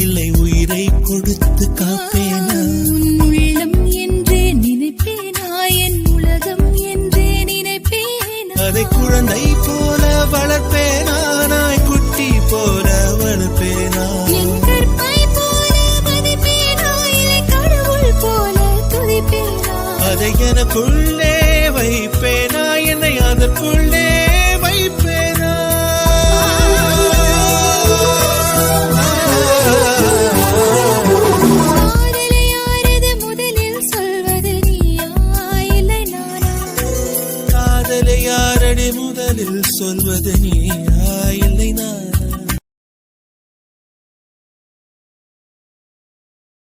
இல்லை உயிரை கொடுத்து காப்பேனா உள்ளம் என்றே நினைப்பேனா என் உலகம் என்றே நினைப்பேனா அதை குழந்தை போல வளர்ப்பேனா நாய் குட்டி போல வளர்ப்பேனா என் கற்பை போல மதிப்பேனா இல்லை கடவுள் போல துதிப்பேனா அதை எனக்குள்ளே வைப்பேனா என்னை அதற்குள்ளே வைப்பேனா காதலை யாரது முதலில் சொல்வது நீயா இல்லை நானா காதலை யாரடி முதலில் சொல்வது நீ